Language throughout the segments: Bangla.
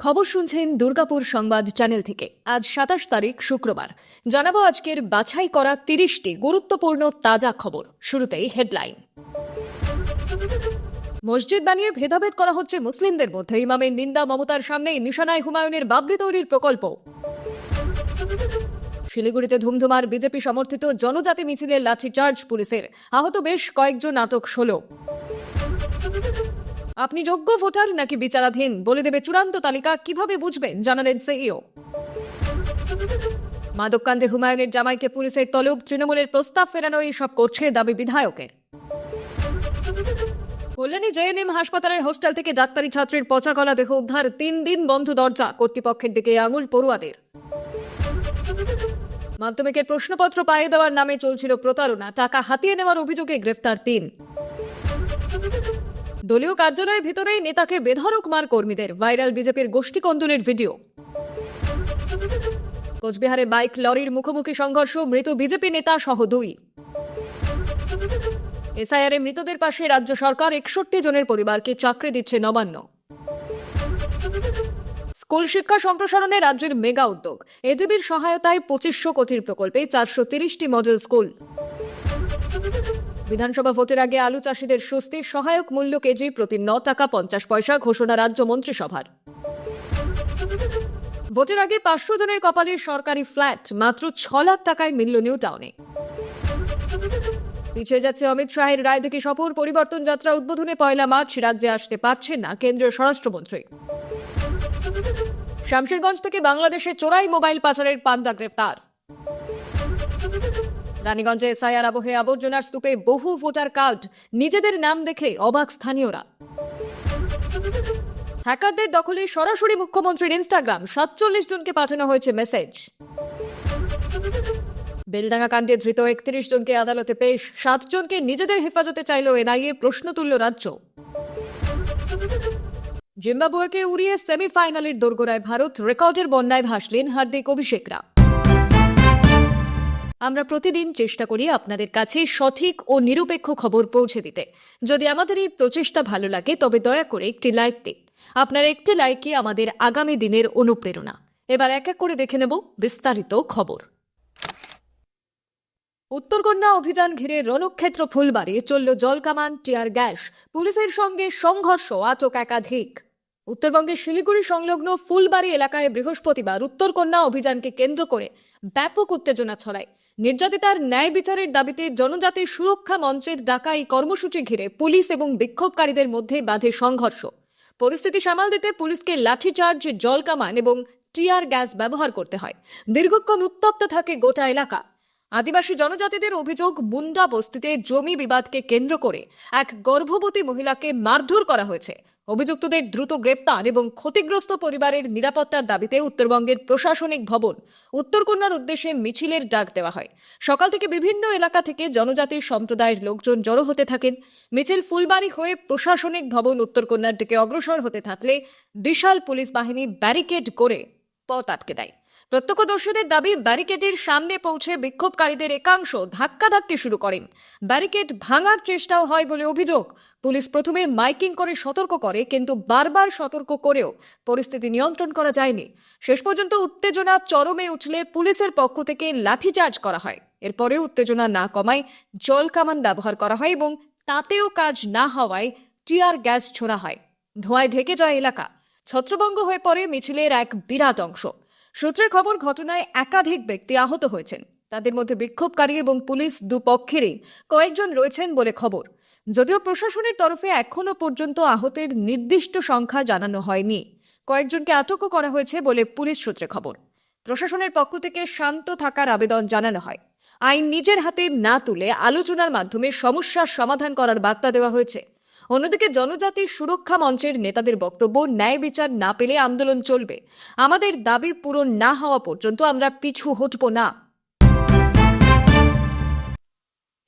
খবর শুনছেন দুর্গাপুর সংবাদ চ্যানেল থেকে। আজ ২৭ তারিখ শুক্রবার। জানাবো আজকের বাছাই করা ৩০টি গুরুত্বপূর্ণ তাজা খবর। শুরুতেই হেডলাইন। মসজিদ বানিয়ে ভেদাভেদ করা হচ্ছে মুসলিমদের মধ্যে, ইমামের নিন্দা মমতার সামনেই নিশানায় হুমায়ুনের বাবরি তৈরির প্রকল্প। শিলিগুড়িতে ধুমধুমার বিজেপি সমর্থিত জনজাতি মিছিলের লাঠিচার্জ পুলিশের, আহত বেশ কয়েকজন আটক ১৬। আপনি যোগ্য ভোটার নাকি বিচারাধীন বলে দেবে চূড়ান্ত তালিকা, কিভাবে বুঝবেন জানালেন সিইও। মাদককাণ্ডে হুমায়ুনের জামাইকে পুলিশের তলব, তৃণমূলের প্রস্তাব ফেরানো এইসব করছে দাবি বিধায়কের। কল্যাণী জেএনএম হাসপাতালের হোস্টেল থেকে ডাক্তারি ছাত্রীর পচা গলা দেহ উদ্ধার, ৩ দিন বন্ধ দরজা, কর্তৃপক্ষের দিকে আঙুল পড়ুয়াদের। মাধ্যমিকের প্রশ্নপত্র পাইয়ে দেওয়ার নামে চলছিল প্রতারণা, টাকা হাতিয়ে নেওয়ার অভিযোগে গ্রেফতার ৩। দলীয় কার্যালয়ের ভিতরেই নেতাকে বেধড়ক মার কর্মীদের, ভাইরাল বিজেপির গোষ্ঠীকন্দলের ভিডিও। কোচবিহারে বাইক লরির মুখোমুখি সংঘর্ষ, মৃত বিজেপি নেতা সহ ২। এসআইআরে মৃতদের পাশে রাজ্য সরকার, ৬১ জনের পরিবারকে চাকরি দিচ্ছে নবান্ন। স্কুল শিক্ষা সম্প্রসারণে রাজ্যের মেগা উদ্যোগ, এডিবির সহায়তায় ২৫০০ কোটির প্রকল্পে ৪৩০টি মডেল স্কুল। বিধানসভা ভোটের আগে আলু চাষিদের স্বস্তি, সহায়ক মূল্য কেজি প্রতি ৯ টাকা ৫০ পয়সা ঘোষণা রাজ্য মন্ত্রিসভার। ভোটের আগে ৫০০ জনের কপালে সরকারি ফ্ল্যাট, মাত্র ৬ লাখ টাকায় মিলল নিউ টাউনে। পিছিয়ে যাচ্ছে অমিত শাহের রায়দিঘি সফর, পরিবর্তন যাত্রা উদ্বোধনে ১ মার্চ, রাজ্যে আসতে পারছেন না কেন্দ্রীয় স্বরাষ্ট্রমন্ত্রী। শামশেরগঞ্জ থেকে বাংলাদেশে চোরাই মোবাইল পাচারের পান্ডা গ্রেফতার। রানীগঞ্জে এসআইআর আবহে আবর্জনার স্তূপে বহু ভোটার কার্ড, নিজেদের নাম দেখে অবাক স্থানীয়রা। হ্যাকারদের দখলে সরাসরি মুখ্যমন্ত্রীর ইনস্টাগ্রাম, ৪৭ জনকে পাঠানো হয়েছে মেসেজ। বেলডাঙ্গা কাণ্ডে ধৃত ৩১ জনকে আদালতে পেশ, ৭ জনকে নিজেদের হেফাজতে চাইল এনআইএ, প্রশ্ন তুলল রাজ্য। জিম্বাবুয়েকে উড়িয়ে সেমিফাইনালের দোরগোড়ায় ভারত, রেকর্ডের বন্যায় ভাসলেন হার্দিক অভিষেকরা। আমরা প্রতিদিন চেষ্টা করি আপনাদের কাছে সঠিক ও নিরপেক্ষ খবর পৌঁছে দিতে। যদি আমাদের এই প্রচেষ্টা ভালো লাগে তবে দয়া করে একটি লাইক দিন। আপনার একটি লাইকই আমাদের আগামী দিনের অনুপ্রেরণা। এবার এক এক করে দেখে নেব বিস্তারিত খবর। উত্তরকন্যা অভিযান ঘিরে রণক্ষেত্র ফুলবাড়ি, চলল জলকামান, টিয়ার গ্যাস, পুলিশের সঙ্গে সংঘর্ষ, আটক একাধিক। উত্তরবঙ্গের শিলিগুড়ি সংলগ্ন ফুলবাড়ি এলাকায় বৃহস্পতিবার উত্তরকন্যা অভিযানকে কেন্দ্র করে ব্যাপক উত্তেজনা ছড়ায়। নির্যাতিতার ন্যায় বিচারের দাবিতে জনজাতির সুরক্ষা মঞ্চের ডাকা এই কর্মসূচি ঘিরে পুলিশ এবং বিক্ষোভকারীদের মধ্যে বাধে সংঘর্ষ। পরিস্থিতি সামাল দিতে পুলিশকে লাঠিচার্জ, জলকামান এবং টিয়ার গ্যাস ব্যবহার করতে হয়। দীর্ঘক্ষণ উত্তপ্ত থাকে গোটা এলাকা। আদিবাসী জনজাতিদের অভিযোগ, মুন্ডা বস্তিতে জমি বিবাদকে কেন্দ্র করে এক গর্ভবতী মহিলাকে মারধর করা হয়েছে। অভিযুক্তদের দ্রুত গ্রেফতার এবং ক্ষতিগ্রস্ত পরিবারের নিরাপত্তার দাবিতে উত্তরবঙ্গের প্রশাসনিক ভবন উত্তরকন্যার উদ্দেশ্যে মিছিলের ডাক দেওয়া হয়। সকাল থেকে বিভিন্ন এলাকা থেকে জনজাতির সম্প্রদায়ের লোকজন জড়ো হতে থাকেন। মিছিল ফুলবাড়ি হয়ে প্রশাসনিক ভবন উত্তরকন্যার দিকে অগ্রসর হতে থাকলে বিশাল পুলিশ বাহিনী ব্যারিকেড করে পথ আটকে দেয়। প্রত্যক্ষদর্শীদের দাবি, ব্যারিকেডের সামনে পৌঁছে বিক্ষোভকারীদের একাংশ ধাক্কাধাক্কি শুরু করেন। ব্যারিকেড ভাঙার চেষ্টাও হয় বলে অভিযোগ। পুলিশ প্রথমে মাইকিং করে সতর্ক করে, কিন্তু বারবার সতর্ক করেও পরিস্থিতি নিয়ন্ত্রণ করা যায়নি। শেষ পর্যন্ত উত্তেজনা চরমে উঠলে পুলিশের পক্ষ থেকে লাঠিচার্জ করা হয়। এরপরে উত্তেজনা না কমায় জলকামান ব্যবহার করা হয় এবং তাতেও কাজ না হওয়ায় টিয়ার গ্যাস ছোড়া হয়। ধোঁয়ায় ঢেকে যায় এলাকা। ছত্রভঙ্গ হয়ে পড়ে মিছিলের এক বিরাট অংশ। সূত্রের খবর, ঘটনায় একাধিক ব্যক্তি আহত হয়েছেন। তাদের মধ্যে বিক্ষোভকারী এবং পুলিশ দুপক্ষেরই কয়েকজন রয়েছেন বলে খবর। যদিও প্রশাসনের তরফে এখনো পর্যন্ত আহতের নির্দিষ্ট সংখ্যা জানানো হয়নি। কয়েকজনকে আটকও করা হয়েছে বলে পুলিশ সূত্রে খবর। প্রশাসনের পক্ষ থেকে শান্ত থাকার আবেদন জানানো হয়। আইন নিজের হাতে না তুলে আলোচনার মাধ্যমে সমস্যার সমাধান করার বার্তা দেওয়া হয়েছে। অন্যদিকে জনজাতির সুরক্ষা মঞ্চের নেতাদের বক্তব্য, ন্যায় বিচার না পেলে আন্দোলন চলবে। আমাদের দাবি পূরণ না হওয়া পর্যন্ত আমরা পিছু হটব না।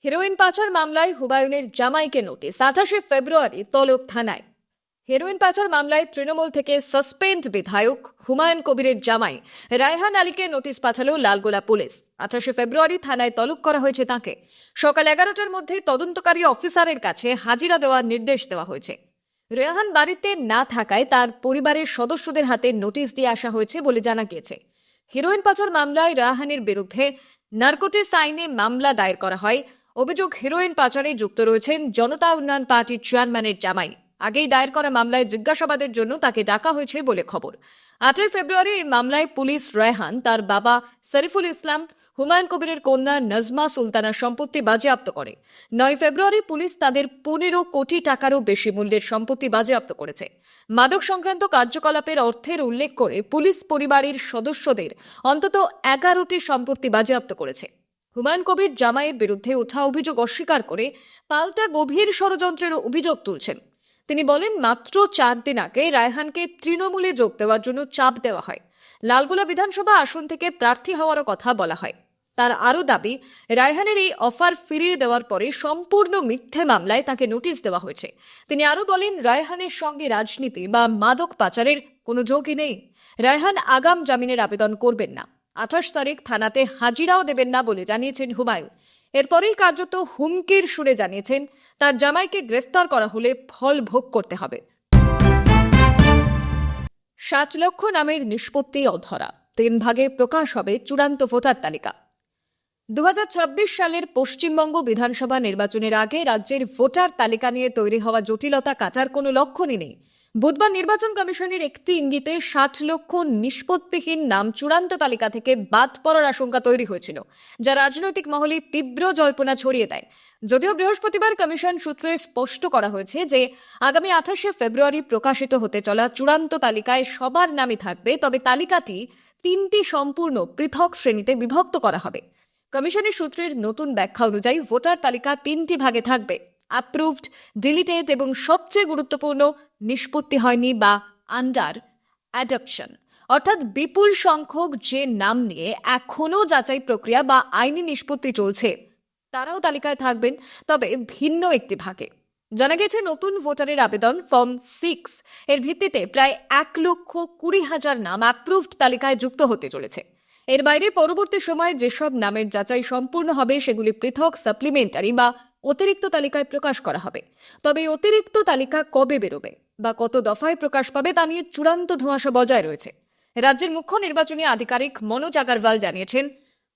হেরোইন পাচার মামলায় হুমায়ুনের জামাইকে নোটিশ, ২৮ ফেব্রুয়ারি তলব থানায়। হেরোইন পাচার মামলায় তৃণমূল থেকে সাসপেন্ড বিধায়ক হুমায়ুন কবিরের জামাই রায়হান আলীকে নোটিশ পাঠালো লালগোলা পুলিশ। ২৮ ফেব্রুয়ারি থানায় তলব করা হয়েছে তাঁকে। সকাল ১১টার মধ্যে তদন্তকারী অফিসারের কাছে হাজিরা দেওয়ার নির্দেশ দেওয়া হয়েছে। রেহান বাড়িতে না থাকায় তার পরিবারের সদস্যদের হাতে নোটিশ দিয়ে আসা হয়েছে বলে জানা গিয়েছে। হিরোইন পাচার মামলায় রায়হানের বিরুদ্ধে নার্কোটিক্স আইনে মামলা দায়ের করা হয়। অভিযোগ, হিরোইন পাচারে যুক্ত রয়েছেন জনতা উন্নয়ন পার্টির চেয়ারম্যানের জামাই। আগেই দায়ের করা মামলায় জিজ্ঞাসাবাদের জন্য তাকে ডাকা হয়েছে বলে খবর। 8ই ফেব্রুয়ারি এই মামলায় পুলিশ রায়হান, তার বাবা শরীফুল ইসলাম, হুমায়ুন কবিরের কন্যা নজমা সুলতানার সম্পত্তি বাজেয়াপ্ত করে। 9 ফেব্রুয়ারি পুলিশ তাদের 15 কোটি টাকারও বেশি মূল্যের সম্পত্তি বাজেয়াপ্ত করেছে। মাদক সংক্রান্ত কার্যকলাপের অর্থের উল্লেখ করে পুলিশ পরিবারের সদস্যদের অন্তত 11টি সম্পত্তি বাজেয়াপ্ত করেছে। হুমায়ুন কবির জামাইয়ের বিরুদ্ধে ওঠা অভিযোগ অস্বীকার করে পাল্টা গভীর ষড়যন্ত্রের অভিযোগ তুলছেন। তিনি বলেন, মাত্র 4 দিন আগে রায়হানকে তৃণমূলে যোগ দেওয়ার জন্য চাপ দেওয়া হয়। লালগোলা বিধানসভা আসন থেকে প্রার্থী হওয়ারও কথা বলা হয়। তার আরও দাবি, রায়হানের এই অফার ফিরিয়ে দেওয়ার পরে সম্পূর্ণ মিথ্যে মামলায় তাকে নোটিশ দেওয়া হয়েছে। তিনি আরও বলেন, রায়হানের সঙ্গে রাজনীতি বা মাদক পাচারের কোনো যোগই নেই। রায়হান আগাম জামিনের আবেদন করবেন না। 28 তারিখ থানাতে হাজিরাও দেবেন না বলে জানিয়েছেন হুমায়ুন। এরপরেই কার্যত হুমকির সুরে জানিয়েছেন, তার জামাইকে গ্রেফতার করা হলে ফল ভোগ করতে হবে। 7 লক্ষ নামের নিষ্পত্তি অধরা, 3 ভাগে প্রকাশ হবে চূড়ান্ত ভোটার তালিকা। 2026 সালের পশ্চিমবঙ্গ বিধানসভা নির্বাচনের আগে রাজ্যের ভোটার তালিকা নিয়ে তৈরি হওয়া জটিলতা কাটার কোনো লক্ষণই নেই। বুধবার নির্বাচন কমিশনের একটি ইঙ্গিতে 7 লক্ষ নিষ্পত্তিহীন নাম চূড়ান্ত তালিকা থেকে বাদ পড়ার আশঙ্কা তৈরি হয়েছিল, যা রাজনৈতিক মহলে তীব্র জল্পনা ছড়িয়ে দেয়। যদিও বৃহস্পতিবার কমিশন সূত্রে স্পষ্ট করা হয়েছে যে আগামী 28শে ফেব্রুয়ারি প্রকাশিত হতে চলা চূড়ান্ত তালিকায় সবার নামই থাকবে, তবে তালিকাটি 3টি সম্পূর্ণ পৃথক শ্রেণীতে বিভক্ত করা হবে। কমিশনের সূত্রের নতুন ব্যাখ্যা অনুযায়ী ভোটার তালিকা 3টি ভাগে থাকবে: অ্যাপ্রুভড, ডিলিটেড এবং সবচেয়ে গুরুত্বপূর্ণ নিষ্পত্তি হয়নি বা আন্ডার অ্যাডপশন। অর্থাৎ বিপুল সংখ্যক যে নাম নিয়ে এখনও যাচাই প্রক্রিয়া বা আইনি নিষ্পত্তি চলছে তারাও তালিকায় থাকবেন, তবে ভিন্ন একটি ভাগে। জানা গেছে, নতুন ভোটারের আবেদন ফর্ম 6 এর ভিত্তিতে প্রায় 1,20,000 নাম অ্যাপ্রুভড তালিকায় যুক্ত হতে চলেছে। এর বাইরে পরবর্তী সময়ে যেসব নামের যাচাই সম্পূর্ণ হবে সেগুলি পৃথক সাপ্লিমেন্টারি বা অতিরিক্ত তালিকায় প্রকাশ করা হবে। তবে এই অতিরিক্ত তালিকা কবে বেরোবে বা কত দফায় প্রকাশ পাবে তা নিয়ে চূড়ান্ত ধোঁয়াশা বজায় রয়েছে। রাজ্যের মুখ্য নির্বাচনী আধিকারিক মনোজ আগরওয়াল জানিয়েছেন,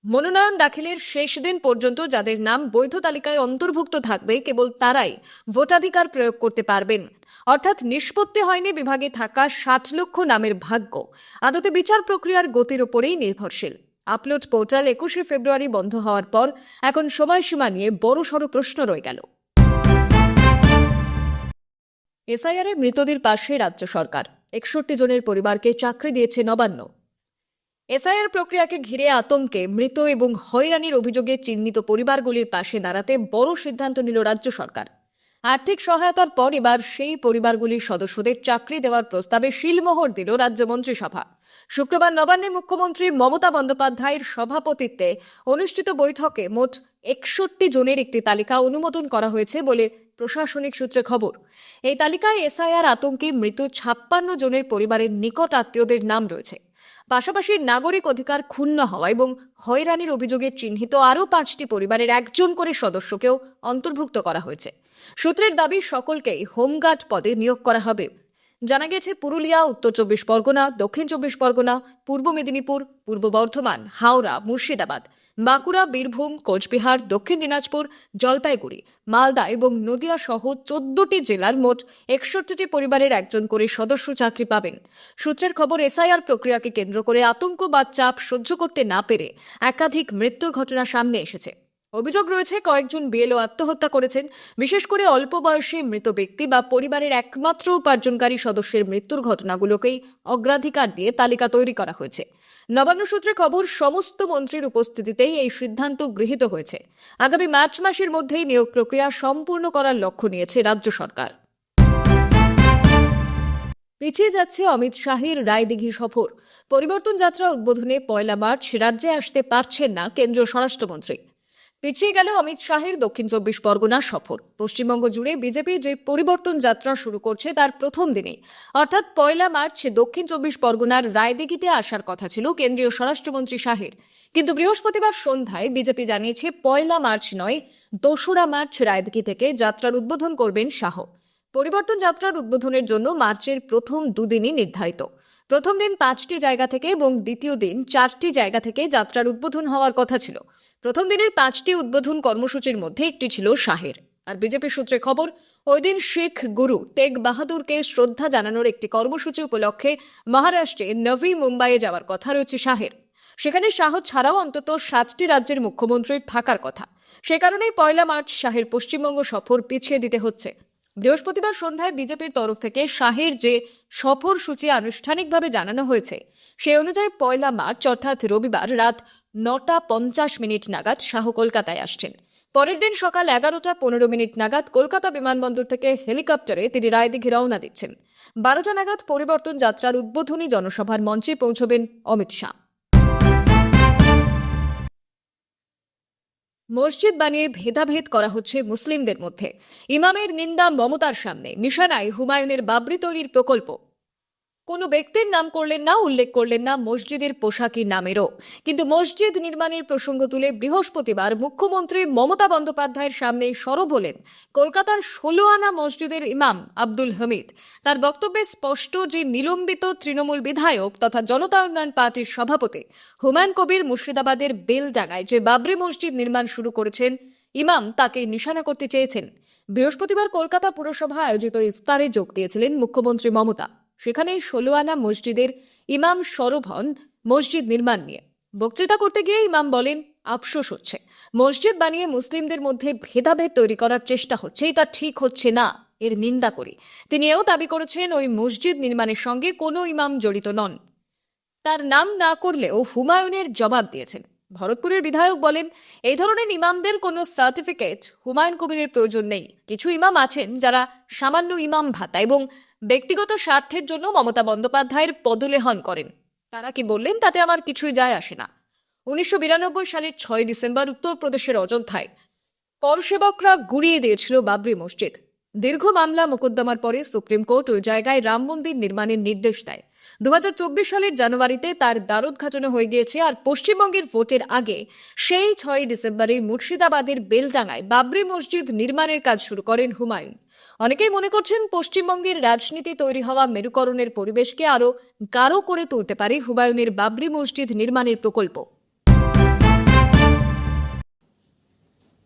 মনোনয়ন দাখিলের শেষ দিন পর্যন্ত যাদের নাম বৈধ তালিকায় অন্তর্ভুক্ত থাকবে কেবল তারাই ভোটাধিকার প্রয়োগ করতে পারবেন। অর্থাৎ নিষ্পত্তি হয়নি বিভাগে থাকা 7 লক্ষ নামের ভাগ্য আদতে বিচার প্রক্রিয়ার গতির উপরেই নির্ভরশীল। আপলোড পোর্টাল 21শে ফেব্রুয়ারি বন্ধ হওয়ার পর এখন সময়সীমা নিয়ে বড়সড় প্রশ্ন রয়ে গেল। এসআইআরে মৃতদের পাশে রাজ্য সরকার, 61 জনের পরিবারকে চাকরি দিয়েছে নবান্ন। এসআইআর প্রক্রিয়াকে ঘিরে আতঙ্কে মৃত এবং হয়রানির অভিযোগে চিহ্নিত পরিবারগুলির পাশে দাঁড়াতে বড় সিদ্ধান্ত নিল রাজ্য সরকার। আর্থিক সহায়তার পর এবার সেই পরিবারগুলির সদস্যদের চাকরি দেওয়ার প্রস্তাবে শিলমোহর দিল রাজ্য মন্ত্রিসভা। শুক্রবার নবান্নে মুখ্যমন্ত্রী মমতা বন্দ্যোপাধ্যায়ের সভাপতিত্বে অনুষ্ঠিত বৈঠকে মোট 61 জনের একটি তালিকা অনুমোদন করা হয়েছে বলে প্রশাসনিক সূত্রে খবর। এই তালিকায় এসআইআর আতঙ্কে মৃত 56 জনের পরিবারের নিকট আত্মীয়দের নাম রয়েছে। পাশাপাশি নাগরিক অধিকার ক্ষুণ্ণ হওয়া এবং হয়রানির অভিযোগে চিহ্নিত আরও 5টি পরিবারের একজন করে সদস্যকেও অন্তর্ভুক্ত করা হয়েছে। সূত্রের দাবি, সকলকেই হোমগার্ড পদে নিয়োগ করা হবে। জানা গেছে, পুরুলিয়া, উত্তর 24 পরগনা, দক্ষিণ 24 পরগনা, পূর্ব মেদিনীপুর, পূর্ব বর্ধমান, হাওড়া, মুর্শিদাবাদ, বাঁকুড়া, বীরভূম, কোচবিহার, দক্ষিণ দিনাজপুর, জলপাইগুড়ি, মালদা এবং নদিয়া সহ 14টি জেলার মোট 61টি পরিবারের একজন করে সদস্য চাকরি পাবেন। সূত্রের খবর, এসআইআর প্রক্রিয়াকে কেন্দ্র করে আতঙ্ক বা চাপ সহ্য করতে না পেরে একাধিক মৃত্যুর ঘটনা সামনে এসেছে। অভিযোগ রয়েছে, কয়েকজন বিএলও আত্মহত্যা করেছেন। বিশেষ করে অল্প বয়সী মৃত ব্যক্তি বা পরিবারের একমাত্র উপার্জনকারী সদস্যের মৃত্যুর ঘটনাগুলোকেই অগ্রাধিকার দিয়ে তালিকা তৈরি করা হয়েছে। নবান্ন সূত্রে খবর, সমস্ত মন্ত্রীর উপস্থিতিতেই এই সিদ্ধান্ত গৃহীত হয়েছে। আগামী মার্চ মাসের মধ্যেই নিয়োগ প্রক্রিয়া সম্পূর্ণ করার লক্ষ্য নিয়েছে রাজ্য সরকার। পিছিয়ে যাচ্ছে অমিত শাহের রায়দিঘি সফর। পরিবর্তন যাত্রা উদ্বোধনে 1 মার্চ রাজ্যে আসতে পারছেন না কেন্দ্রীয় স্বরাষ্ট্রমন্ত্রী। পিছিয়ে গেল অমিত শাহের দক্ষিণ 24 পরগনা সফর। পশ্চিমবঙ্গ জুড়ে বিজেপি যে পরিবর্তন যাত্রা শুরু করছে তার প্রথম দিনেই অর্থাৎ 1 মার্চ দক্ষিণ 24 পরগনার রায়দিঘিতে আসার কথা ছিল কেন্দ্রীয় স্বরাষ্ট্রমন্ত্রী শাহের। কিন্তু বৃহস্পতিবার সন্ধ্যায় বিজেপি জানিয়েছে 1 মার্চ নয়, 2রা মার্চ রায়দিঘি থেকে যাত্রার উদ্বোধন করবেন শাহ। পরিবর্তন যাত্রার উদ্বোধনের জন্য মার্চের প্রথম দুদিনই নির্ধারিত। প্রথম দিন 5টি জায়গা থেকে এবং দ্বিতীয় দিন 4টি জায়গা থেকে যাত্রার উদ্বোধন হওয়ার কথা ছিল। প্রথম দিনের 5টি উদ্বোধন কর্মসূচির মধ্যে একটি ছিল শাহের। আর বিজেপি সূত্রে খবর, ওই দিন শিখ গুরু তেগ বাহাদুরকে শ্রদ্ধা জানানোর একটি কর্মসূচি উপলক্ষে মহারাষ্ট্রে নভি মুম্বাইয়ে যাওয়ার কথা রয়েছে শাহের। সেখানে শাহ ছাড়াও অন্তত 7টি রাজ্যের মুখ্যমন্ত্রীর থাকার কথা। সে কারণেই 1 মার্চ শাহের পশ্চিমবঙ্গ সফর পিছিয়ে দিতে হচ্ছে। বৃহস্পতিবার সন্ধ্যায় বিজেপির তরফ থেকে শাহের যে সফর সূচি আনুষ্ঠানিকভাবে জানানো হয়েছে, সেই অনুযায়ী 1 মার্চ অর্থাৎ রবিবার রাত 9:50 নাগাদ শাহ কলকাতায় আসছেন। পরের দিন সকাল 11:15 নাগাদ কলকাতা বিমানবন্দর থেকে হেলিকপ্টারে তিনি রায়দিঘি রওনা দিচ্ছেন। 12টা নাগাদ পরিবর্তন যাত্রার উদ্বোধনী জনসভার মঞ্চে পৌঁছবেন অমিত শাহ। মসজিদ বানিয়ে ভেদাভেদ করা হচ্ছে মুসলিমদের মধ্যে। ইমামের নিন্দা মমতার সামনে, নিশানায় হুমায়ুনের বাবরি তৈরির প্রকল্প। কোনো ব্যক্তির নাম করলেন না, উল্লেখ করলেন না মসজিদের পোশাকি নামেরও। কিন্তু মসজিদ নির্মাণের প্রসঙ্গ তুলে বৃহস্পতিবার মুখ্যমন্ত্রী মমতা বন্দ্যোপাধ্যায়ের সামনে সরব হলেন কলকাতার 16 আনা মসজিদের ইমাম আব্দুল হামিদ। তার বক্তব্যে স্পষ্ট যে নিলম্বিত তৃণমূল বিধায়ক তথা জনতা উন্নয়ন পার্টির সভাপতি হুমায়ুন কবির মুর্শিদাবাদের বেলডাঙ্গায় যে বাবরি মসজিদ নির্মাণ শুরু করেছেন, ইমাম তাকে নিশানা করতে চেয়েছেন। বৃহস্পতিবার কলকাতা পুরসভা আয়োজিত ইফতারে যোগ দিয়েছিলেন মুখ্যমন্ত্রী মমতা। সেখানে 16 আনা মসজিদের ইমাম সরব হন মসজিদ নির্মাণ নিয়ে। বক্তৃতা করতে গিয়ে ইমাম বলেন, আফসোস হচ্ছে, মসজিদ বানিয়ে মুসলিমদের মধ্যে ভেদাভেদ তৈরি করার চেষ্টা হচ্ছে, এটা ঠিক হচ্ছে না, এর নিন্দা করি। তিনি এও দাবি করেছেন ওই মসজিদ নির্মাণের সঙ্গে কোনো ইমাম জড়িত নন। তার নাম না করলেও হুমায়ুনের জবাব দিয়েছেন। ভরতপুরের বিধায়ক বলেন, এই ধরনের ইমামদের কোনো সার্টিফিকেট হুমায়ুন কবিরের প্রয়োজন নেই। কিছু ইমাম আছেন যারা সামান্য ইমাম ভাতা এবং ব্যক্তিগত স্বার্থের জন্য মমতা বন্দ্যোপাধ্যায়ের পদলেহন করেন। তারা কি বললেন তাতে আমার কিছুই যায় আসে না। 1992 সালের 6 ডিসেম্বর উত্তরপ্রদেশের অযোধ্যায় করসেবকরা গুড়িয়ে দিয়েছিল বাবরি মসজিদ। দীর্ঘ মামলা মোকদ্দমার পরে সুপ্রিম কোর্ট ওই জায়গায় রাম মন্দির নির্মাণের নির্দেশ দেয়। 2024 সালের জানুয়ারিতে তার দ্বারোদ্ঘাটন হয়ে গিয়েছে। আর পশ্চিমবঙ্গের ভোটের আগে সেই 6 ডিসেম্বরে মুর্শিদাবাদের বেলডাঙ্গায় বাবরি মসজিদ নির্মাণের কাজ শুরু করেন হুমায়ুন। অনেকেই মনে করছেন পশ্চিমবঙ্গের রাজনীতি তৈরি হওয়া মেরুকরণের পরিবেশকে আরো গাঢ় করে তুলতে পারে হুমায়ুনের বাবরি মসজিদ নির্মাণের প্রকল্প।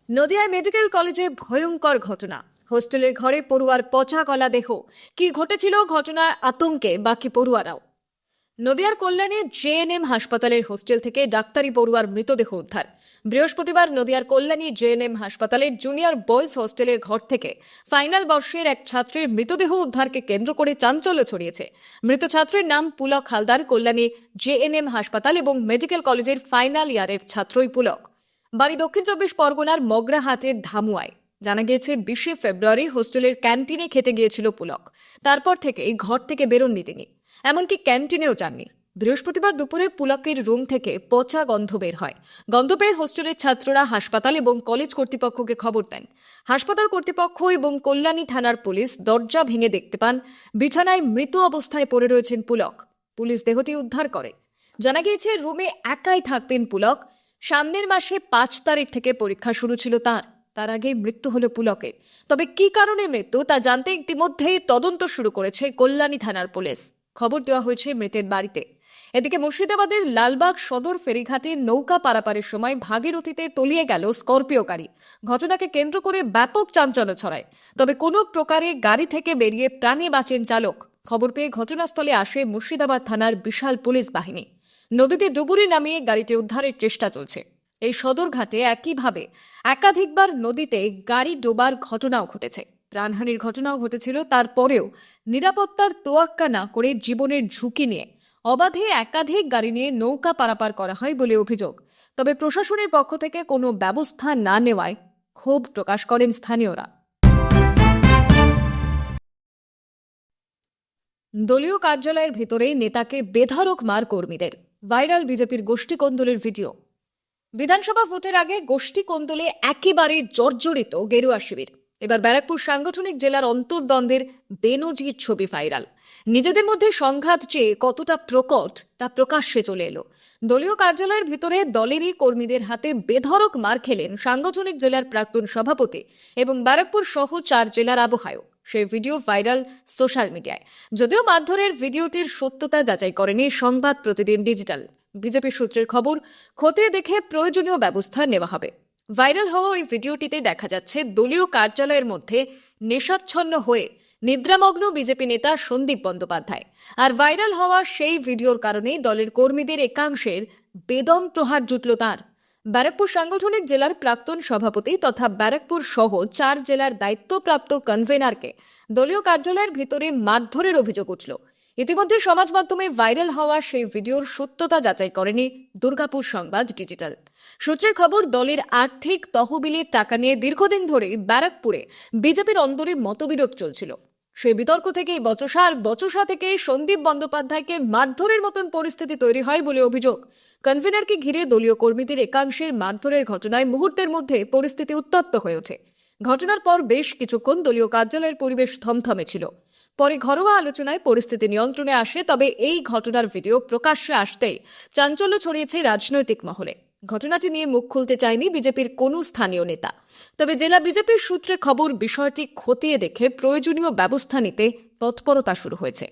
নদিয়ায় মেডিকেল কলেজে ভয়ঙ্কর ঘটনা। হোস্টেলের ঘরে পড়ুয়ার পচা গলা দেহ। কি ঘটেছিল, ঘটনার আতঙ্কে বাকি পড়ুয়ারাও। নদিয়ার কল্যাণী জেএনএম হাসপাতালের হোস্টেল থেকে ডাক্তারি পড়ুয়ার মৃতদেহ উদ্ধার। বৃহস্পতিবার নদিয়ার কল্যাণী জেএনএম হাসপাতালের জুনিয়র বয়েজ হোস্টেলের ঘর থেকে ফাইনাল বর্ষের এক ছাত্রের মৃতদেহ উদ্ধারকে কেন্দ্র করে চাঞ্চল্য ছড়িয়েছে। মৃত ছাত্রের নাম পুলক হালদার। কল্যাণী জেএনএম হাসপাতাল এবং মেডিকেল কলেজের ফাইনাল ইয়ারের ছাত্রই পুলক। বাড়ি দক্ষিণ 24 পরগনার মগরাহাটের ধামুয়ায়। জানা গিয়েছে 20 ফেব্রুয়ারি হোস্টেলের ক্যান্টিনে খেতে গিয়েছিল পুলক। তারপর থেকে ঘর থেকে বেরোননি তিনি, এমনকি ক্যান্টিনেও যাননি। বৃহস্পতিবার দুপুরে পুলকের রুম থেকে পচা গন্ধ বের হয়। গন্ধ পেয়ে হোস্টেলের ছাত্ররা হাসপাতাল এবং কলেজ কর্তৃপক্ষকে খবর দেন। হাসপাতাল কর্তৃপক্ষ এবং কল্যাণী থানার পুলিশ দরজা ভেঙে দেখতে পান বিছানায় মৃত অবস্থায় পড়ে রয়েছেন পুলক। পুলিশ দেহটি উদ্ধার করে। জানা গিয়েছে রুমে একাই থাকতেন পুলক। সামনের মাসে 5 তারিখ থেকে পরীক্ষা শুরু ছিল তার আগে মৃত্যু হলো পুলকের। তবে কি কারণে মৃত্যু তা জানতে ইতিমধ্যেই তদন্ত শুরু করেছে কল্যাণী থানার পুলিশ। খবর দেওয়া হয়েছে মৃতের বাড়িতে। এদিকে মুর্শিদাবাদের লালবাগ সদর ফেরিঘাটে নৌকা পারাপারের সময় ভাগীরথীতে তলিয়ে গেল স্করপিও গাড়ি। ঘটনাকে কেন্দ্র করে ব্যাপক চাঞ্চল্য ছড়ায়। তবে কোনো প্রকারে গাড়ি থেকে বেরিয়ে প্রাণে বাঁচেন চালক। খবর পেয়ে ঘটনাস্থলে আসে মুর্শিদাবাদ থানার বিশাল পুলিশ বাহিনী। নদীতে ডুবুরি নামিয়ে গাড়িটি উদ্ধারের চেষ্টা চলছে। এই সদরঘাটে একইভাবে একাধিকবার নদীতে গাড়ি ডোবার ঘটনাও ঘটেছে। প্রাণহানির ঘটনাও ঘটেছিল। তারপরেও নিরাপত্তার তোয়াক্কা না করে জীবনের ঝুঁকি নিয়ে অবাধে একাধিক গাড়ি নিয়ে নৌকা পারাপার করা হয় বলে অভিযোগ। তবে প্রশাসনের পক্ষ থেকে কোনো ব্যবস্থা না নেওয়ায় ক্ষোভ প্রকাশ করেন স্থানীয়রা। দলীয় কার্যালয়ের ভেতরে নেতাকে বেধড়ক মার কর্মীদের। ভাইরাল বিজেপির গোষ্ঠী কোন্দলের ভিডিও। বিধানসভা ভোটের আগে গোষ্ঠী কোন্দলে একেবারে জর্জরিত গেরুয়া শিবির। এবার ব্যারাকপুর সাংগঠনিক জেলার অন্তর্দ্বন্দ্বের বেনজির ছবি ভাইরাল। নিজেদের মধ্যে সংঘাত চেয়ে কতটা প্রকট তা প্রকাশ্যে চলে এলো। দলীয় কার্যালয়ের ভিতরে দলেরই কর্মীদের হাতে বেধড়ক মার খেলেন সাংগঠনিক জেলার প্রাক্তন সভাপতি এবং ব্যারাকপুর সহ 4 জেলার আবহায়ক। সেই ভিডিও ভাইরাল সোশ্যাল মিডিয়ায়। যদিও মারধরের ভিডিওটির সত্যতা যাচাই করেনি সংবাদ প্রতিদিন ডিজিটাল। বিজেপি সূত্রের খবর, খতিয়ে দেখে প্রয়োজনীয় ব্যবস্থা নেওয়া হবে। ভাইরাল হওয়া ওই ভিডিওটিতে দেখা যাচ্ছে দলীয় কার্যালয়ের মধ্যে নেশাচ্ছন্ন হয়ে নিদ্রামগ্ন বিজেপি নেতা সন্দীপ বন্দ্যোপাধ্যায়। আর ভাইরাল হওয়া সেই ভিডিওর কারণেই দলের কর্মীদের একাংশের বেদম প্রহার জুটল তাঁর। ব্যারাকপুর সাংগঠনিক জেলার প্রাক্তন সভাপতি তথা ব্যারাকপুর সহ 4 জেলার দায়িত্বপ্রাপ্ত কনভেনারকে দলীয় কার্যালয়ের ভিতরে মারধরের অভিযোগ উঠল। ইতিমধ্যে সমাজ মাধ্যমে ভাইরাল হওয়া সেই ভিডিওর সত্যতা যাচাই করেনি দুর্গাপুর সংবাদ ডিজিটাল। সূত্রের খবর, দলের আর্থিক তহবিলের টাকা নিয়ে দীর্ঘদিন ধরে ব্যারাকপুরে বিজেপির অন্দরে মতবিরোধ চলছিল। সেই বিতর্ক থেকেই বচসা থেকে সন্দীপ বন্দ্যোপাধ্যায়কে মারধরের মতন পরিস্থিতি তৈরি হয় বলে অভিযোগ। কনভেনারকে ঘিরে দলীয় কর্মীদের একাংশের মারধরের ঘটনায় মুহূর্তের মধ্যে পরিস্থিতি উত্তপ্ত হয়ে ওঠে। ঘটনার পর বেশ কিছুক্ষণ দলীয় কার্যালয়ের পরিবেশ থমথমে ছিল। পরে ঘরোয়া আলোচনায় পরিস্থিতি নিয়ন্ত্রণে আসে। তবে এই ঘটনার ভিডিও প্রকাশ্যে আসতেই চাঞ্চল্য ছড়িয়েছে রাজনৈতিক মহলে। ঘটনাটি নিয়ে মুখ খুলতে চায়নি বিজেপির কোনো স্থানীয় নেতা। তবে জেলা বিজেপির সূত্রে খবর, বিষয়টি খতিয়ে দেখে প্রয়োজনীয় ব্যবস্থা নিতে তৎপরতা শুরু হয়েছে।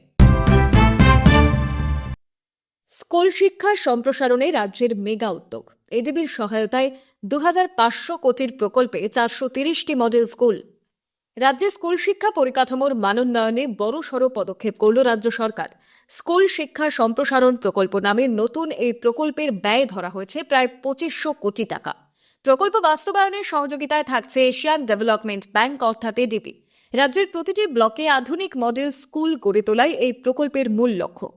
স্কুল শিক্ষা সম্প্রসারণে রাজ্যের মেগা উদ্যোগ। এডিবির সহায়তায় 2500 কোটির প্রকল্পে 430টি মডেল স্কুল। রাজ্যে স্কুল শিক্ষা পরিকাঠামোর মানোন্নয়নে বড়সড় পদক্ষেপ করল রাজ্য সরকার। স্কুল শিক্ষা সম্প্রসারণ প্রকল্প নামে নতুন এই প্রকল্পের ব্যয় ধরা হয়েছে প্রায় 2500 কোটি টাকা। প্রকল্প বাস্তবায়নের সহযোগিতায় থাকছে এশিয়ান ডেভেলপমেন্ট ব্যাংক অর্থাৎ এডিবি। রাজ্যের প্রতিটি ব্লকে আধুনিক মডেল স্কুল গড়ে তোলাই এই প্রকল্পের মূল লক্ষ্য।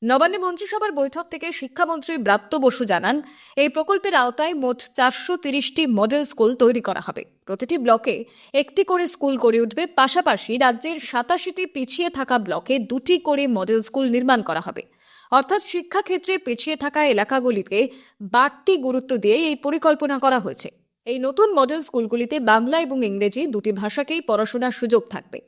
নবান্নে মন্ত্রিসভার বৈঠক থেকে শিক্ষামন্ত্রী ব্রাত্য বসু জানান, এই প্রকল্পের আওতায় মোট 430টি মডেল স্কুল তৈরি করা হবে। প্রতিটি ব্লকে একটি করে স্কুল গড়ে উঠবে। পাশাপাশি রাজ্যের 87টি পিছিয়ে থাকা ব্লকে 2টি করে মডেল স্কুল নির্মাণ করা হবে। অর্থাৎ শিক্ষাক্ষেত্রে পিছিয়ে থাকা এলাকাগুলিতে বাড়তি গুরুত্ব দিয়ে এই পরিকল্পনা করা হয়েছে। এই নতুন মডেল স্কুলগুলিতে বাংলা এবং ইংরেজি দুটি ভাষাকেই পড়াশোনার সুযোগ থাকবে।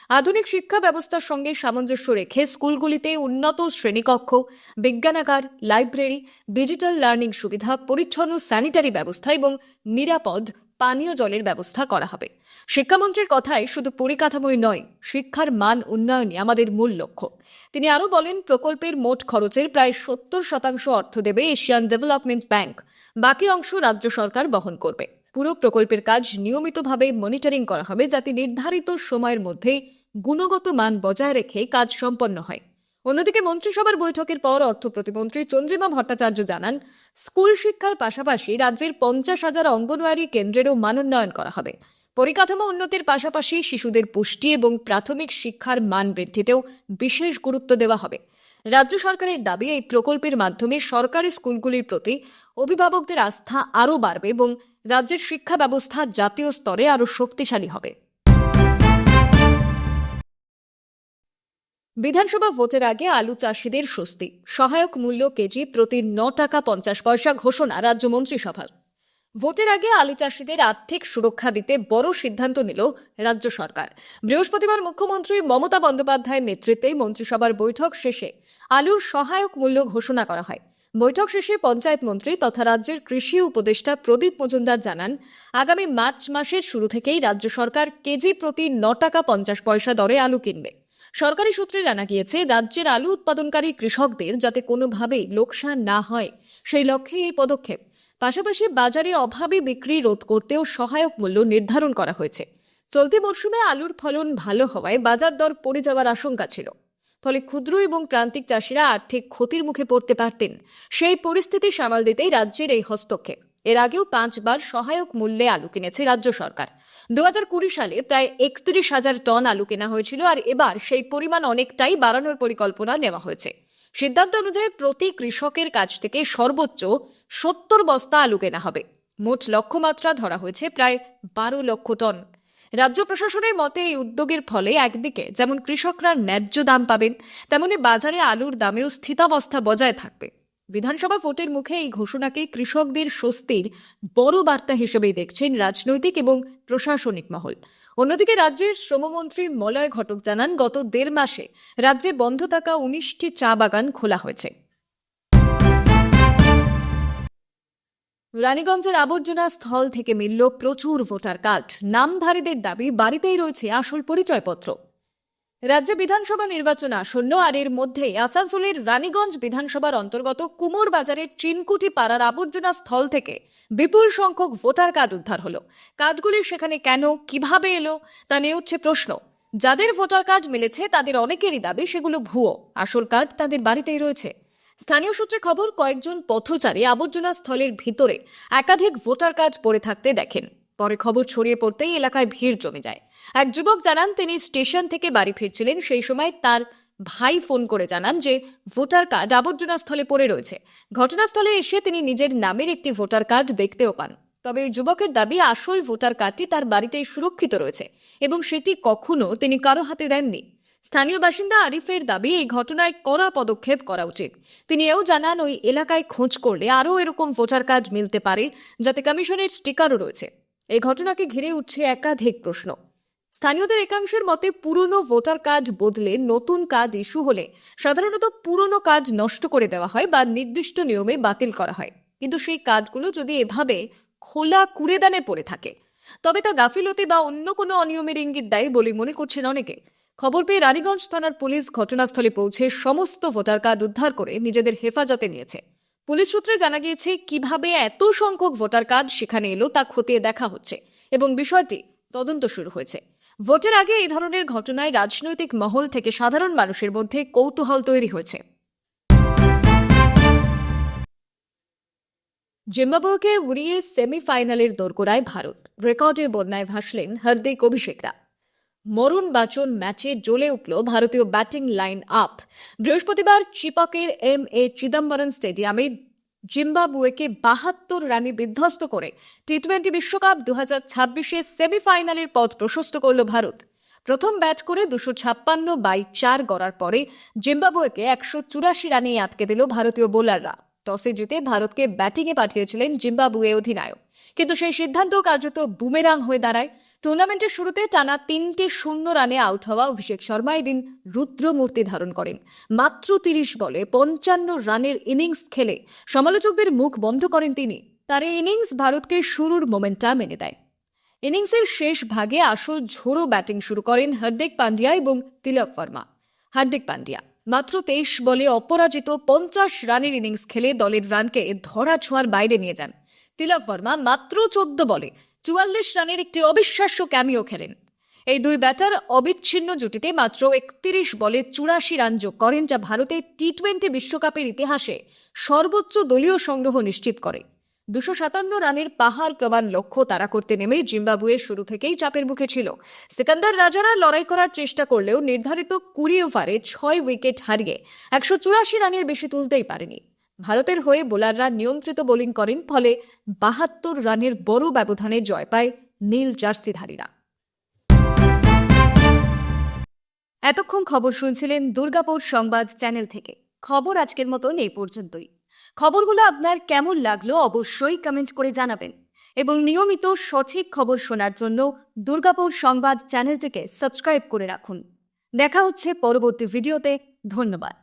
আধুনিক শিক্ষা ব্যবস্থার সঙ্গে সামঞ্জস্য রেখে স্কুলগুলিতে উন্নত শ্রেণীকক্ষ, বিজ্ঞানাগার, লাইব্রেরি, ডিজিটাল লার্নিং সুবিধা, পরিচ্ছন্ন স্যানিটারি ব্যবস্থা এবং নিরাপদ পানীয় জলের ব্যবস্থা করা হবে। শিক্ষামন্ত্রীর কথায় শুধু পরিকাঠামোই নয়, শিক্ষার মান উন্নয়নই আমাদের মূল লক্ষ্য। তিনি আরও বলেন, প্রকল্পের মোট খরচের প্রায় 70% অর্থ দেবে এশিয়ান ডেভেলপমেন্ট ব্যাংক। বাকি অংশ রাজ্য সরকার বহন করবে। পুরো প্রকল্পের কাজ নিয়মিতভাবে মনিটরিং করা হবে, যাতে নির্ধারিত সময়ের মধ্যে গুণগত মান বজায় রেখে কাজ সম্পন্ন হয়। অন্যদিকে মন্ত্রিসভার বৈঠকের পর অর্থ প্রতিমন্ত্রী চন্দ্রিমা ভট্টাচার্য জানান, স্কুল শিক্ষার পাশাপাশি রাজ্যের 50,000 অঙ্গনওয়াড়ি কেন্দ্রেরও মানোন্নয়ন করা হবে। পরিকাঠামো উন্নতির পাশাপাশি শিশুদের পুষ্টি এবং প্রাথমিক শিক্ষার মান বৃদ্ধিতেও বিশেষ গুরুত্ব দেওয়া হবে। রাজ্য সরকারের দাবি, এই প্রকল্পের মাধ্যমে সরকারি স্কুলগুলির প্রতি অভিভাবকদের আস্থা আরও বাড়বে এবং রাজ্যের শিক্ষা ব্যবস্থা জাতীয় স্তরে আরও শক্তিশালী হবে। বিধানসভা ভোটের আগে আলু চাষিদের স্বস্তি। সহায়ক মূল্য কেজি প্রতি 9 টাকা 50 পয়সা ঘোষণা রাজ্য মন্ত্রিসভার। ভোটের আগে আলু চাষিদের আর্থিক সুরক্ষা দিতে বড় সিদ্ধান্ত নিল রাজ্য সরকার। বৃহস্পতিবার মুখ্যমন্ত্রী মমতা বন্দ্যোপাধ্যায়ের নেতৃত্বে মন্ত্রিসভার বৈঠক শেষে আলুর সহায়ক মূল্য ঘোষণা করা হয়। বৈঠক শেষে পঞ্চায়েত মন্ত্রী তথা রাজ্যের কৃষি উপদেষ্টা প্রদীপ মজুমদার জানান, আগামী মার্চ মাসের শুরু থেকেই রাজ্য সরকার কেজি প্রতি 9 টাকা 50 পয়সা দরে আলু কিনবে। সরকারি সূত্রে জানা গিয়েছে, রাজ্যের আলু উৎপাদনকারী কৃষকদের যাতে কোনোভাবেই লোকসান না হয় সেই লক্ষ্যে এই পদক্ষেপ। পাশাপাশি বাজারে অভাবী বিক্রি রোধ করতেও সহায়ক মূল্য নির্ধারণ করা হয়েছে। চলতি মরশুমে আলুর ফলন ভালো হওয়ায় বাজার দর পড়ে যাওয়ার আশঙ্কা ছিল। ফলে ক্ষুদ্র এবং প্রান্তিক চাষিরা আর্থিক ক্ষতির মুখে পড়তে পারতেন। সেই পরিস্থিতি সামাল দিতেই রাজ্যের এই হস্তক্ষেপ। এর আগেও 5 বার সহায়ক মূল্যে আলু কিনেছে রাজ্য সরকার। 2020 সালে প্রায় 31,000 টন আলু কেনা হয়েছিল, আর এবার সেই পরিমাণ অনেকটাই বাড়ানোর পরিকল্পনা নেওয়া হয়েছে। সিদ্ধান্ত অনুযায়ী প্রতি কৃষকের কাছ থেকে সর্বোচ্চ 70 বস্তা আলু কেনা হবে। মোট লক্ষ্যমাত্রা ধরা হয়েছে প্রায় 12 লক্ষ টন। রাজ্য প্রশাসনের মতে, এই উদ্যোগের ফলে একদিকে যেমন কৃষকরা ন্যায্য দাম পাবেন, তেমনি বাজারে আলুর দামেও স্থিতাবস্থা বজায় থাকবে। বিধানসভা ভোটের মুখে এই ঘোষণাকে কৃষকদের স্বস্তির বড় বার্তা হিসেবেই দেখছেন রাজনৈতিক এবং প্রশাসনিক মহল। অন্যদিকে রাজ্যের শ্রমমন্ত্রী মলয় ঘটক জানান, গত 1.5 মাসে রাজ্যে বন্ধ থাকা 19টি চা বাগান খোলা হয়েছে। রানীগঞ্জের আবর্জনা স্থল থেকে মিলল প্রচুর ভোটার কার্ড। নামধারীদের দাবি, বাড়িতেই রয়েছে আসল পরিচয়পত্র। রাজ্যে বিধানসভা নির্বাচন আসন্ন, আর এর মধ্যে আসানসোলের রানীগঞ্জ বিধানসভার অন্তর্গত কুমোর বাজারের চিনকুটি পাড়ার আবর্জনা স্থল থেকে বিপুল সংখ্যক ভোটার কার্ড উদ্ধার হলো। কার্ডগুলি সেখানে কেন, কিভাবে এলো, তা নিয়ে উঠছে প্রশ্ন। যাদের ভোটার কার্ড মিলেছে তাদের অনেকেরই দাবি সেগুলো ভুয়ো, আসল কার্ড তাদের বাড়িতেই রয়েছে। স্থানীয় সূত্রে খবর, কয়েকজন পথচারী আবর্জনা স্থলের ভিতরে একাধিক ভোটার কার্ড পড়ে থাকতে দেখেন। পরে খবর ছড়িয়ে পড়তেই এলাকায় ভিড় জমে যায়। এক যুবক জানান, তিনি স্টেশন থেকে বাড়ি ফিরছিলেন। সেই সময় তার ভাই ফোন করে জানান যে ভোটার কার্ড আবর্জনা স্থলে পড়ে রয়েছে। ঘটনাস্থলে এসে তিনি নিজের নামের একটি ভোটার কার্ড দেখতেও পান। তবে এই যুবকের দাবি, আসল ভোটার কার্ডটি তার বাড়িতেই সুরক্ষিত রয়েছে এবং সেটি কখনো তিনি কারো হাতে দেননি। স্থানীয় বাসিন্দা আরিফের দাবি, এই ঘটনায় কড়া পদক্ষেপ করা উচিত। তিনি এও জানান, ওই এলাকায় খোঁজ করলে আরও এরকম ভোটার কার্ড মিলতে পারে, যাতে কমিশনের স্টিকারও রয়েছে। এই ঘটনাকে ঘিরে উঠছে একাধিক প্রশ্ন। স্থানীয়দের একাংশের মতে, পুরনো ভোটার কার্ড বদলে নতুন কার্ড ইস্যু হলে সাধারণত পুরনো কার্ড নষ্ট করে দেওয়া হয় বা নির্দিষ্ট নিয়মে বাতিল করা হয়। কিন্তু সেই কার্ডগুলো যদি এভাবে খোলা কুড়েদানে পড়ে থাকে, তবে তা গাফিলতি বা অন্য কোনো অনিয়মের ইঙ্গিত দেয় বলে মনে করছেন অনেকে। খবর পেয়ে রানীগঞ্জ থানার পুলিশ ঘটনাস্থলে পৌঁছে সমস্ত ভোটার কার্ড উদ্ধার করে নিজেদের হেফাজতে নিয়েছে। পুলিশ সূত্রে জানা গিয়েছে, কিভাবে এত সংখ্যক ভোটার কার্ড সেখানে এলো তা খতিয়ে দেখা হচ্ছে এবং বিষয়টি তদন্ত শুরু হয়েছে। ভোটের আগে এই ধরনের ঘটনায় রাজনৈতিক মহল থেকে সাধারণ মানুষের মধ্যে কৌতূহল তৈরি হয়েছে। জিম্বাবুয়েকে উড়িয়ে সেমিফাইনালের দোরগোড়ায় ভারত। রেকর্ডের বন্যায় ভাসলেন হার্দিক অভিষেকরা। মরণ বাঁচন ম্যাচে জ্বলে উঠল ভারতীয় ব্যাটিং লাইন আপ। বৃহস্পতিবার চিপকের এম.এ. চিদম্বরম স্টেডিয়ামে জিম্বাবুয়েকে 72 রানে বিধ্বস্ত করে টি-20 বিশ্বকাপ 2026 সেমিফাইনালের পথ প্রশস্ত করল ভারত। প্রথম ব্যাট করে 256/4 গড়ার পরে জিম্বাবুয়েকে 184 রানেই আটকে দিল ভারতীয় বোলাররা। টসে জিতে ভারতকে ব্যাটিংয়ে পাঠিয়েছিলেন জিম্বাবুয়ে অধিনায়ক, কিন্তু সেই সিদ্ধান্ত কার্যত বুমেরাং হয়ে দাঁড়ায়। টুর্নামেন্টের শুরুতে টানা 3-0 রানে আউট হওয়া অভিষেক শর্মা এদিন রুদ্রমূর্তি ধারণ করেন। মাত্র 30 বলে 55 রানের ইনিংস খেলে সমালোচকদের মুখ বন্ধ করেন তিনি। তার এই ইনিংস ভারতকে শুরুর মোমেন্টাম এনে দেয়। ইনিংসের শেষ ভাগে আসল ঝোড়ো ব্যাটিং শুরু করেন হার্দিক পান্ডিয়া এবং তিলক বর্মা। হার্দিক পান্ডিয়া মাত্র 23 বলে অপরাজিত 50 রানের ইনিংস খেলে দলের রানকে ধরাছোঁয়ার বাইরে নিয়ে যান। তিলক বর্মা মাত্র 14 বলে 44 রানের একটি অবিশ্বাস্য ক্যামিও খেলেন। এই দুই ব্যাটার অবিচ্ছিন্ন জুটিতে মাত্র 31 বলে 84 রান যোগ করেন, যা ভারতের টি-20 বিশ্বকাপের ইতিহাসে সর্বোচ্চ দলীয় সংগ্রহ নিশ্চিত করে। 257 রানের পাহাড় প্রমাণ লক্ষ্য তাড়া করতে নেমে জিম্বাবুয়ে শুরু থেকেই চাপের মুখে ছিল। সিকান্দার রাজারা লড়াই করার চেষ্টা করলেও নির্ধারিত 20 ওভারে 6 উইকেট হারিয়ে 184 রানের বেশি তুলতেই পারেনি। ভারতের হয়ে বোলাররা নিয়ন্ত্রিত বোলিং করেন, ফলে 72 রানের বড় ব্যবধানে জয় পায় নীল জার্সিধারীরা। এতক্ষণ খবর শুনছিলেন দুর্গাপুর সংবাদ চ্যানেল থেকে। খবর আজকের মতন এই পর্যন্তই। খবরগুলো আপনার কেমন লাগলো অবশ্যই কমেন্ট করে জানাবেন এবং নিয়মিত সঠিক খবর শোনার জন্য দুর্গাপুর সংবাদ চ্যানেলটিকে সাবস্ক্রাইব করে রাখুন। দেখা হচ্ছে পরবর্তী ভিডিওতে। ধন্যবাদ।